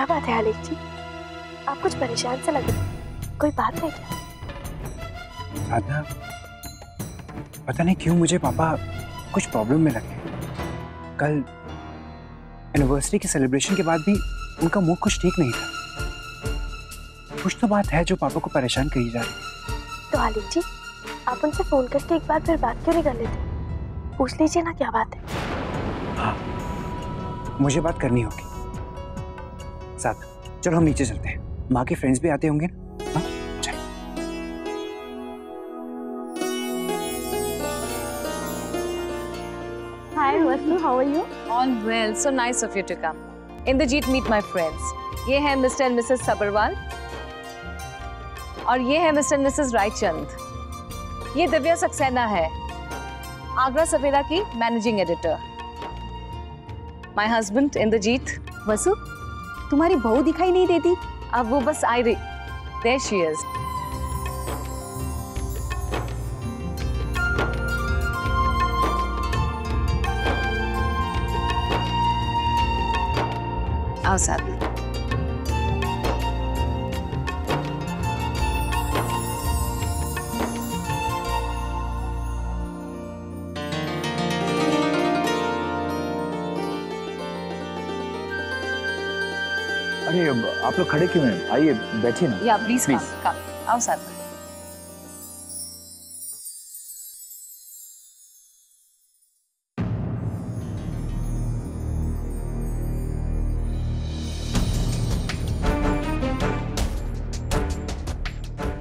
बात है आलिक जी, आप कुछ परेशान से लग रहे, कोई बात है क्या? साधना, पता नहीं क्यों मुझे पापा कुछ प्रॉब्लम में लगे। कल एनिवर्सरी के सेलिब्रेशन के बाद भी उनका मूड कुछ ठीक नहीं था। कुछ तो बात है जो पापा को परेशान करी जा रही है। तो आलिक जी, आप उनसे फोन करके एक बार फिर बात क्यों नहीं कर लेते? पूछ लीजिए ना क्या बात है। हाँ, मुझे बात करनी होगी। साथ चलो हम नीचे चलते हैं, माँ के फ्रेंड्स भी आते होंगे ना। हाँ चलो। Hi Vasu, how are you? All well, so nice of you to come. Indrajit, meet my friends. ये है मिस्टर एंड मिसेस सबरवाल और ये है मिस्टर एंड मिसेस रायचंद। ये दिव्या सक्सेना है, आगरा सवेरा की managing editor. My husband Indrajeet. Vasu, तुम्हारी बहू दिखाई नहीं देती? अब वो बस आई रही। There she is. आओ साथ में। अरे आप लोग खड़े क्यों हैं? आइए बैठिए ना। या प्लीज कम आओ साथ में।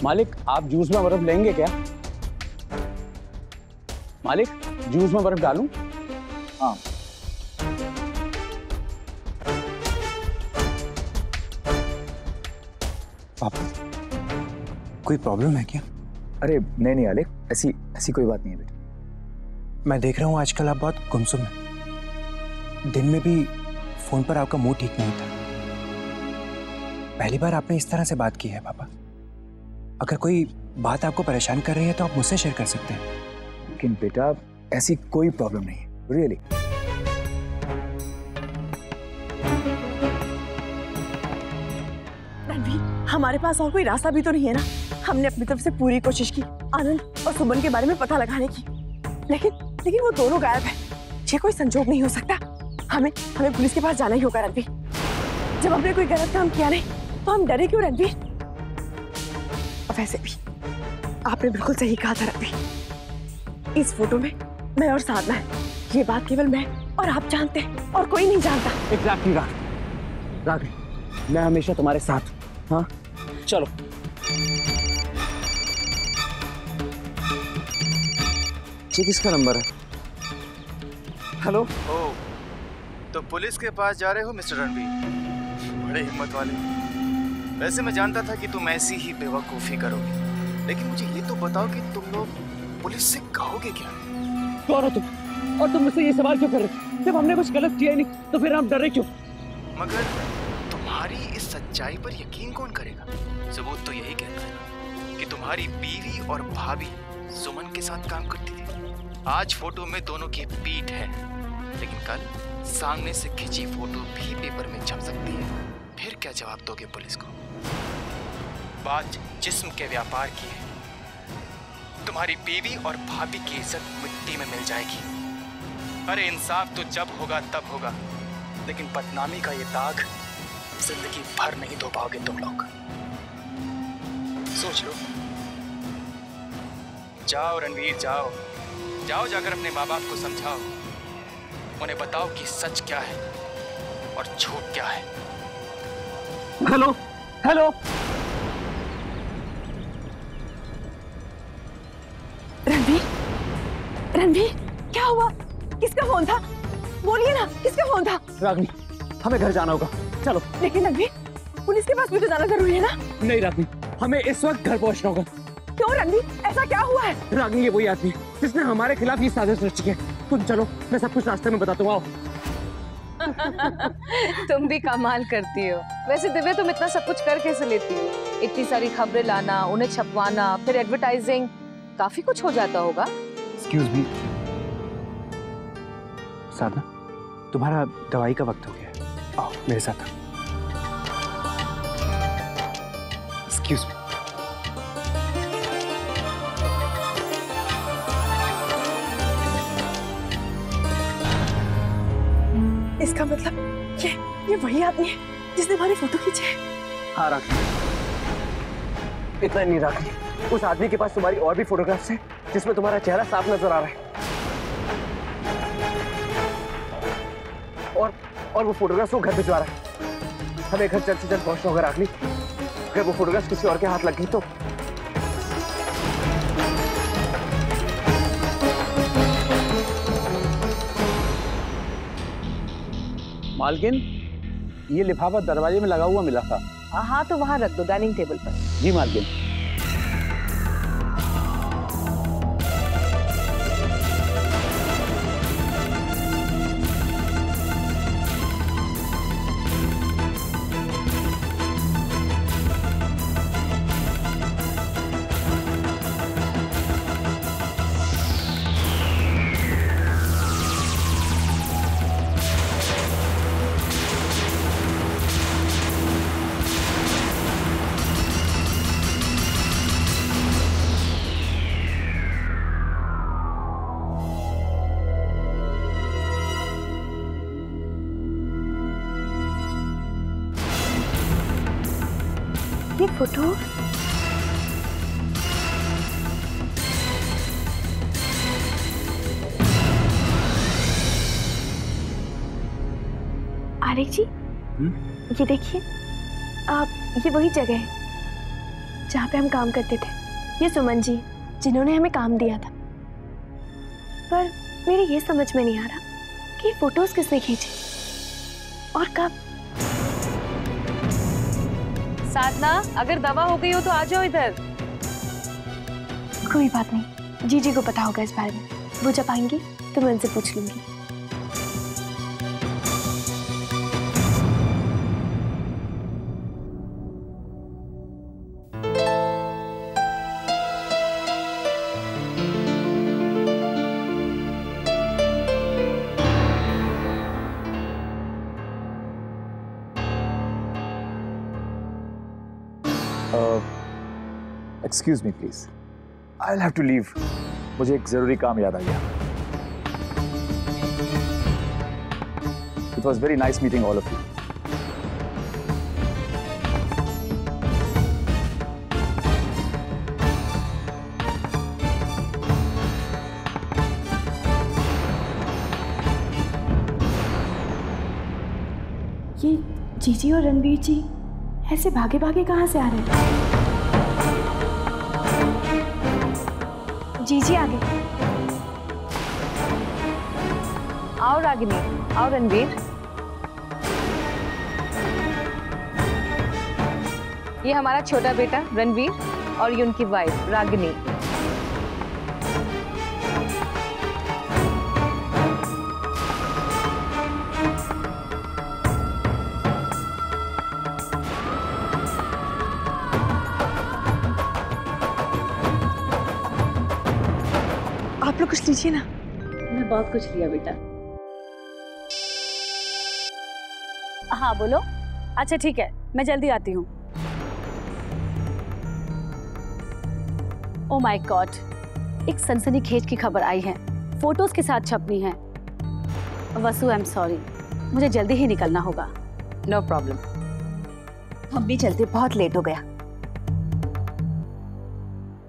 मालिक, आप जूस में बर्फ लेंगे क्या? मालिक, जूस में बर्फ डालूं? हाँ। पापा, कोई प्रॉब्लम है क्या? अरे नहीं नहीं आलिक, ऐसी कोई बात नहीं है बेटा। मैं देख रहा हूँ आजकल आप बहुत गुमसुम हैं। दिन में भी फोन पर आपका मूड ठीक नहीं था। पहली बार आपने इस तरह से बात की है पापा। अगर कोई बात आपको परेशान कर रही है तो आप मुझसे शेयर कर सकते हैं। लेकिन बेटा ऐसी कोई प्रॉब्लम नहीं है, रियली। रणवीर, हमारे पास और कोई रास्ता भी तो नहीं है ना? हमने अपनी तरफ से पूरी कोशिश की आनंद और सुमन के बारे में पता लगाने की, लेकिन वो दोनों गायब है। ये कोई संजोग नहीं हो सकता। हमें पुलिस के पास जाना ही होगा रणवीर। जब हमने कोई गलत काम किया नहीं तो हम डरे क्यों रणवीर? और वैसे भी आपने बिल्कुल सही कहा था रणवीर, इस फोटो में मैं और साधना है। ये बात केवल मैं और आप जानते हैं और कोई नहीं जानता। एग्जैक्टली राघव, मैं हमेशा तुम्हारे साथ हूँ। हाँ चलो। ये किसका नंबर है? हेलो। ओह, तो पुलिस के पास जा रहे हो मिस्टर रणवीर? बड़े हिम्मत वाले। वैसे मैं जानता था कि तुम ऐसी ही बेवकूफ़ी करोगे, लेकिन मुझे ये तो बताओ कि तुम लोग पुलिस से कहोगे क्या? कौन हो तुम? और तुम मुझसे ये सवाल क्यों कर रहे हो? जब हमने कुछ गलत किया ही नहीं तो फिर हम डरे क्यों? मगर तुम्हारी इस सच्चाई पर यकीन कौन करेगा? सबूत तो यही कहता है कि तुम्हारी बीवी और भाभी सुमन के साथ काम करती थी। आज फोटो में दोनों की पीठ है, लेकिन कल सामने से खिंची फोटो भी पेपर में छप सकती है। फिर क्या जवाब दोगे पुलिस को? बात जिस्म के व्यापार की है। तुम्हारी बीवी और भाभी की इज्जत मिट्टी में मिल जाएगी। अरे इंसाफ तो जब होगा तब होगा, लेकिन बदनामी का ये दाग जिंदगी भर नहीं धो पाओगे तुम लोग। सोच लो। जाओ रणवीर, जाओ जाकर अपने माँ बाप को समझाओ। उन्हें बताओ कि सच क्या है और झूठ क्या है। Hello hello. रणवीर, क्या हुआ? किसका फोन था? बोलिए ना, किसका फोन था? रागनी, हमें घर जाना होगा, चलो। लेकिन रणवीर, पुलिस के पास भी तो जाना जरूरी है ना? नहीं रागनी, हमें इस वक्त घर पहुंचना होगा। क्यों रणवीर, ऐसा क्या हुआ है? रागनी, ये वही आदमी जिसने हमारे खिलाफ ये साजिश रची है। तुम चलो, मैं सब कुछ रास्ते में बताता हूँ, आओ। तुम भी कमाल करती हो। वैसे दिव्या, तुम इतना सब कुछ कर कैसे लेती हो? इतनी सारी खबरें लाना, उन्हें छपवाना, फिर एडवर्टाइजिंग, काफी कुछ हो जाता होगा। एक्सक्यूज मी साधना, तुम्हारा दवाई का वक्त हो गया है। आओ मेरे साथ आओ। Excuse me. इसका मतलब ये वही आदमी है जिसने हमारी फोटो खींची है। हाँ राखी, इतना नहीं राखी, उस आदमी के पास तुम्हारी और भी फोटोग्राफ्स हैं जिसमें तुम्हारा चेहरा साफ नजर आ रहा है। और वो फोटोग्राफ्स वो घर भिजवा रहा है। हमें घर जल्द से जल्द पहुंचना होगा राखी। अगर वो फोटोग्राफ्स किसी और के हाथ लग गई तो। मालकिन, ये लिफाफा दरवाजे में लगा हुआ मिला था। हाँ तो वहाँ रख दो डाइनिंग टेबल पर। जी मालकिन। ये फोटो आरिफ जी, ये देखिए, आप ये वही जगह है जहाँ पे हम काम करते थे। ये सुमन जी जिन्होंने हमें काम दिया था। पर मेरे ये समझ में नहीं आ रहा कि फोटोज किसने खींचे और कब। साधना, अगर दवा हो गई हो तो आ जाओ इधर। कोई बात नहीं, जीजी को पता होगा इस बारे में। वो जब आएंगी तो मैं उनसे पूछ लूंगी। Excuse me please, I will have to leave. मुझे एक जरूरी काम याद आ गया। It was very nice meeting all of you. ये जीजी और रणवीर जी ऐसे भागे भागे कहाँ से आ रहे हैं? जीजी आ गए। आओ रागिनी, आओ रणवीर। ये हमारा छोटा बेटा रणवीर और ये उनकी वाइफ रागिनी। आप लोग कुछ लीजिए ना। मैं बहुत कुछ लिया बेटा। हाँ बोलो। अच्छा ठीक है, मैं जल्दी आती हूँ। ओ माय गॉड, एक सनसनीखेज की खबर आई है, फोटोज के साथ छपनी है। वसु, आई एम सॉरी, मुझे जल्दी ही निकलना होगा। नो प्रॉब्लम, हम भी चलते, बहुत लेट हो गया।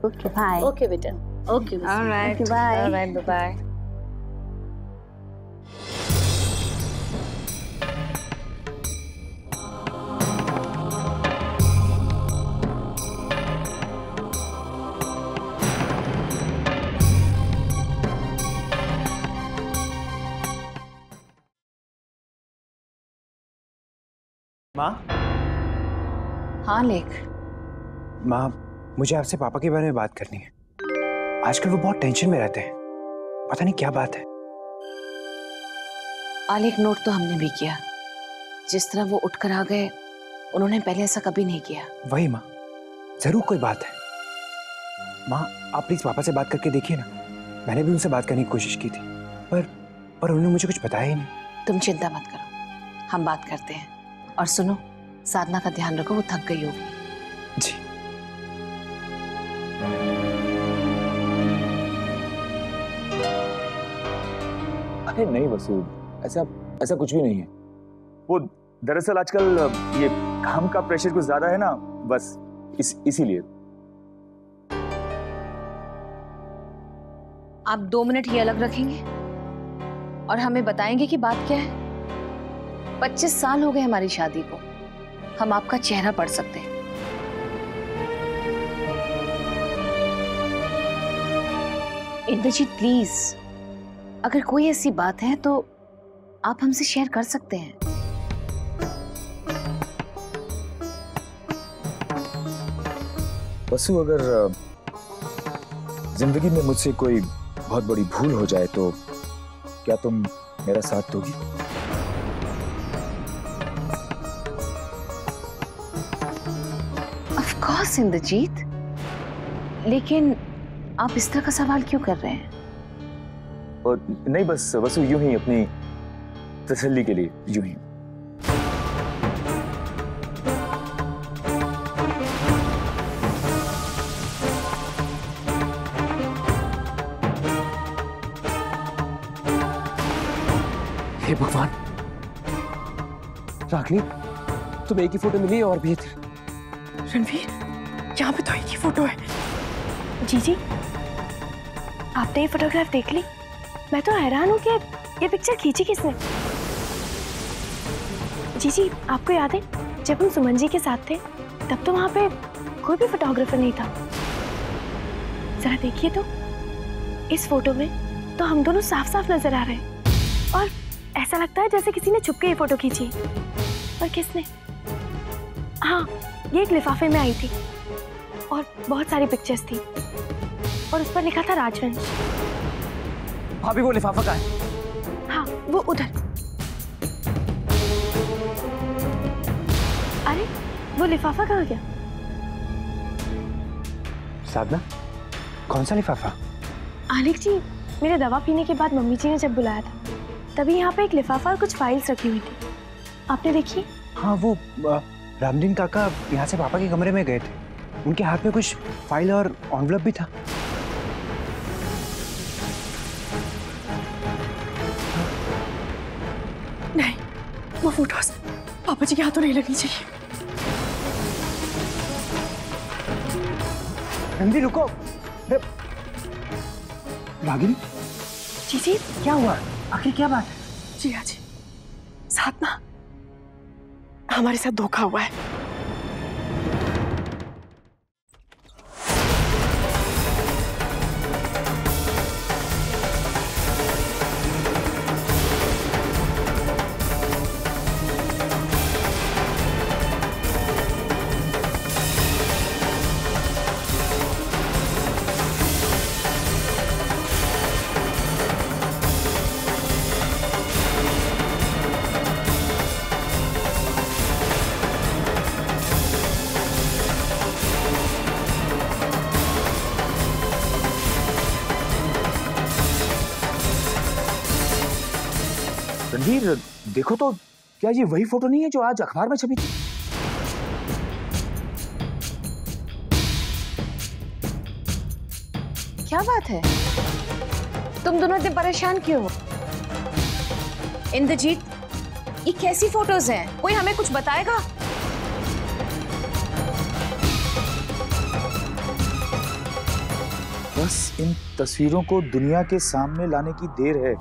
Okay bye. ओके बेटा, okay alright bye. Alright, bye bye. माँ, हाँ लेख। माँ, मुझे आपसे पापा के बारे में बात करनी है। आजकल वो बहुत टेंशन में रहते हैं, पता नहीं क्या बात है। आलेख, नोट तो हमने भी किया। जिस तरह वो उठकर आ गए, उन्होंने पहले ऐसा कभी नहीं किया। वही माँ, जरूर कोई बात है। माँ, आप प्लीज पापा से बात करके देखिए ना। मैंने भी उनसे बात करने की कोशिश की थी, पर उन्होंने मुझे कुछ बताया ही नहीं। तुम चिंता मत करो, हम बात करते हैं। और सुनो, साधना का ध्यान रखो, वो थक गई होगी। जी। अरे नहीं वसु, ऐसा ऐसा कुछ भी नहीं है। वो दरअसल आजकल ये काम का प्रेशर कुछ ज्यादा है ना, बस इसीलिए। आप 2 मिनट ये अलग रखेंगे और हमें बताएंगे कि बात क्या है। 25 साल हो गए हमारी शादी को, हम आपका चेहरा पढ़ सकते हैं। इंद्रजीत प्लीज, अगर कोई ऐसी बात है तो आप हमसे शेयर कर सकते हैं। वसु, अगर जिंदगी में मुझसे कोई बहुत बड़ी भूल हो जाए तो क्या तुम मेरा साथ दोगी? ऑफ कोर्स इंद्रजीत, लेकिन आप इस तरह का सवाल क्यों कर रहे हैं? और नहीं, बस वसु यूं ही अपनी तसल्ली के लिए, यूं ही। हे भगवान, रागनी तुम्हें एक ही फोटो मिली है और भी है। रणवीर, यहाँ पे तो एक ही फोटो है। जीजी, आपने ये फोटोग्राफ देख ली? मैं तो हैरान हूँ कि ये पिक्चर खींची किसने। जीजी, आपको याद है जब हम सुमन जी के साथ थे तब तो वहाँ पे कोई भी फोटोग्राफर नहीं था। जरा देखिए तो, इस फोटो में तो हम दोनों साफ साफ नजर आ रहे हैं और ऐसा लगता है जैसे किसी ने छुप के ये फोटो खींची। और किसने? हाँ, ये एक लिफाफे में आई थी और बहुत सारी पिक्चर्स थी और उस पर लिखा था राजवंश। भाभी, वो लिफाफा कहाँ है? हाँ, वो उधर। अरे, वो लिफाफा कहाँ गया? साधना, कौन सा लिफाफा? आलिक जी, मेरे दवा पीने के बाद मम्मी जी ने जब बुलाया था तभी यहाँ पे एक लिफाफा और कुछ फाइल्स रखी हुई थी। आपने देखी? हाँ, वो रामदीन काका यहाँ से पापा के कमरे में गए थे, उनके हाथ में कुछ फाइल और एनवलप भी था। नहीं, वो फोटोज पापा जी के हाथों नहीं लगनी चाहिए। रणवीर, रुको। रागिनी, जीजी, क्या हुआ? आखिर क्या बात है? जी हाँ जी, साधना, हमारे साथ धोखा हुआ है। रणवीर, देखो तो, क्या ये वही फोटो नहीं है जो आज अखबार में छपी थी? क्या बात है? तुम दोनों इतने परेशान क्यों हो? इंद्रजीत, ये कैसी फोटोज हैं? कोई हमें कुछ बताएगा? बस इन तस्वीरों को दुनिया के सामने लाने की देर है।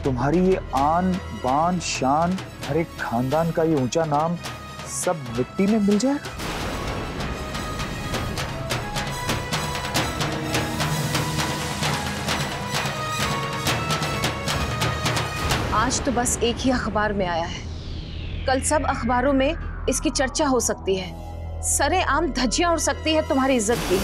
तुम्हारी ये आन बान शान, हर एक खानदान का ये ऊंचा नाम सब मिट्टी में मिल जाएगा। आज तो बस एक ही अखबार में आया है, कल सब अखबारों में इसकी चर्चा हो सकती है, सरेआम धज्जियां उड़ सकती है तुम्हारी इज्जत की।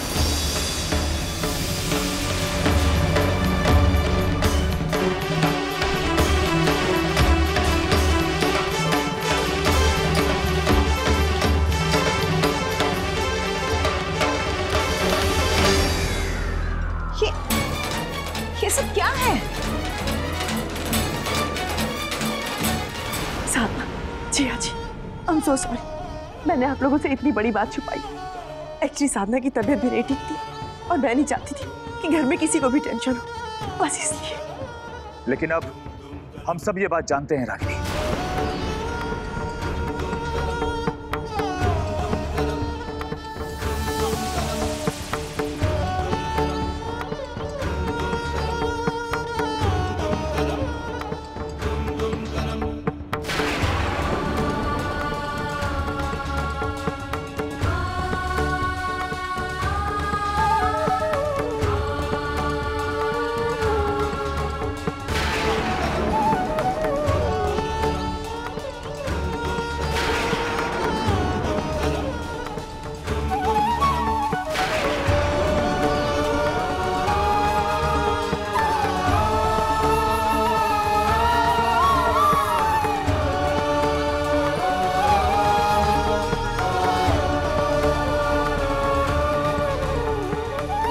ये सब क्या है? साधना, जी हाँ जी, I'm so sorry, मैंने आप लोगों से इतनी बड़ी बात छुपाई। एक्चुअली साधना की तबीयत भी नहीं ठीक थी और मैं नहीं चाहती थी कि घर में किसी को भी टेंशन हो, बस इसलिए। लेकिन अब हम सब ये बात जानते हैं रागिनी,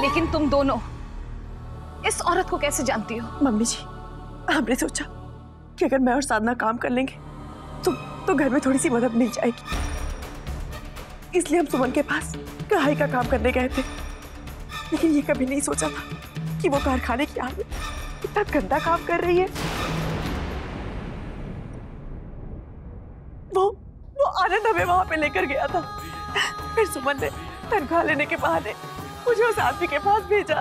लेकिन तुम दोनों इस औरत को कैसे जानती हो? मम्मी जी, हमने सोचा कि अगर मैं और साधना काम कर लेंगे तो घर में थोड़ी सी मदद मिल जाएगी, इसलिए हम सुमन के पास कढ़ाई का काम करने गए थे। लेकिन ये कभी नहीं सोचा था कि वो कारखाने की आग में इतना गंदा काम कर रही है। वो आनंद हमें वहां पे लेकर गया था, फिर सुमन ने तनख्वाह लेने के बहाने मुझे उस आदमी के पास भेजा।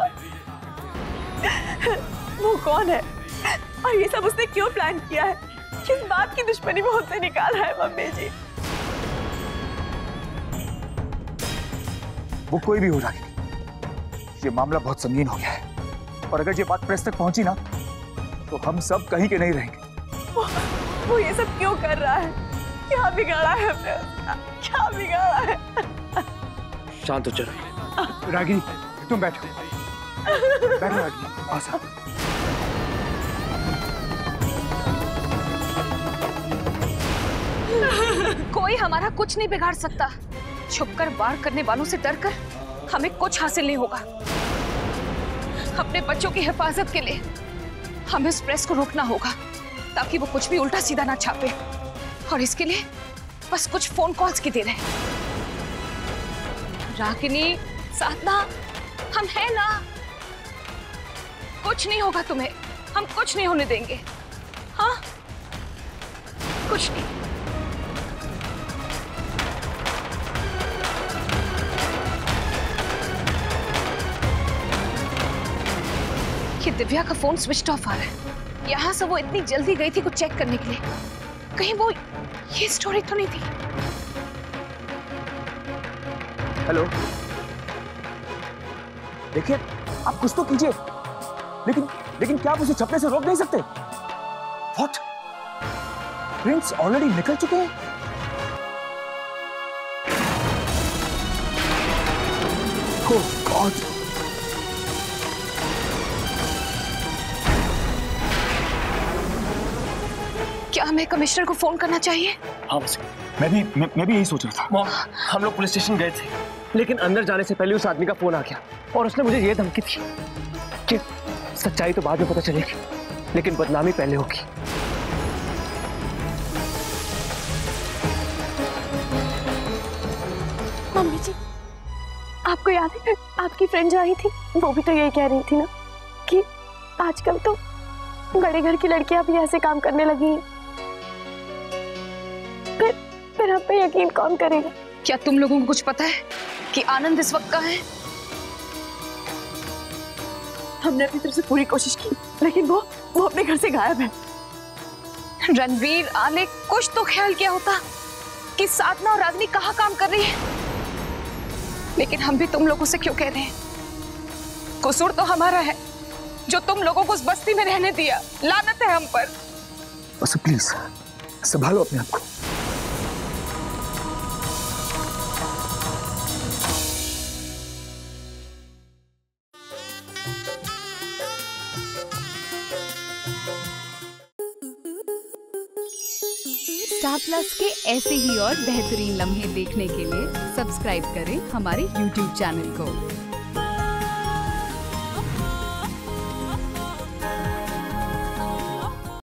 वो कौन है और ये सब उसने क्यों प्लान किया है? किस बात की दुश्मनी वो हमसे निकाला है मम्मी जी? वो कोई भी हो रागिनी, ये मामला बहुत संगीन हो गया है, और अगर ये बात प्रेस तक पहुंची ना तो हम सब कहीं के नहीं रहेंगे। वो ये सब क्यों कर रहा है? क्या बिगाड़ा है हमने उसका? क्या बिगाड़ा है? शांत हो चलो। रागिनी तुम बैठो, बैठो रागिनी, पास आओ। कोई हमारा कुछ नहीं बिगाड़ सकता। छुपकर वार करने वालों से डरकर हमें कुछ हासिल नहीं होगा। अपने बच्चों की हिफाजत के लिए हमें इस प्रेस को रोकना होगा ताकि वो कुछ भी उल्टा सीधा ना छापे, और इसके लिए बस कुछ फोन कॉल्स की देर है। रागिनी, साधना, हम हैं ना, कुछ नहीं होगा तुम्हें, हम कुछ नहीं होने देंगे। हाँ, कुछ नहीं। ये दिव्या का फोन स्विच ऑफ आ रहा है। यहाँ से वो इतनी जल्दी गई थी कुछ चेक करने के लिए, कहीं वो ये स्टोरी तो नहीं थी। हेलो, देखिए आप कुछ तो कीजिए, लेकिन क्या आप उसे छपने से रोक नहीं सकते? व्हाट? प्रिंस ऑलरेडी निकल चुके हैं? ओह गॉड! क्या हमें कमिश्नर को फोन करना चाहिए? हाँ बस, मैं भी यही सोच रहा था। हम लोग पुलिस स्टेशन गए थे, लेकिन अंदर जाने से पहले उस आदमी का फोन आ गया और उसने मुझे ये धमकी दी कि सच्चाई तो बाद में पता चलेगी, लेकिन बदनामी पहले होगी। मम्मी जी, आपको याद है आपकी फ्रेंड जो आई थी, वो भी तो यही कह रही थी ना कि आजकल तो बड़े घर की लड़कियां भी ऐसे काम करने लगी हैं। फिर आप पे यकीन कौन करेगा? क्या तुम लोगों को कुछ पता है कि आनंद इस वक्त कहाँ है? हमने अपनी तरफ से पूरी कोशिश की, लेकिन वो अपने घर से गायब है। रणवीर, आले, कुछ तो ख्याल किया होता कि साधना और रागिनी कहाँ काम कर रही है। लेकिन हम भी तुम लोगों से क्यों कह रहे हैं? कसूर तो हमारा है जो तुम लोगों को उस बस्ती में रहने दिया। लानत है हम पर। बस प्लीज संभालो अपने आप को। स्टार प्लस के ऐसे ही और बेहतरीन लम्हे देखने के लिए सब्सक्राइब करें हमारे YouTube चैनल को।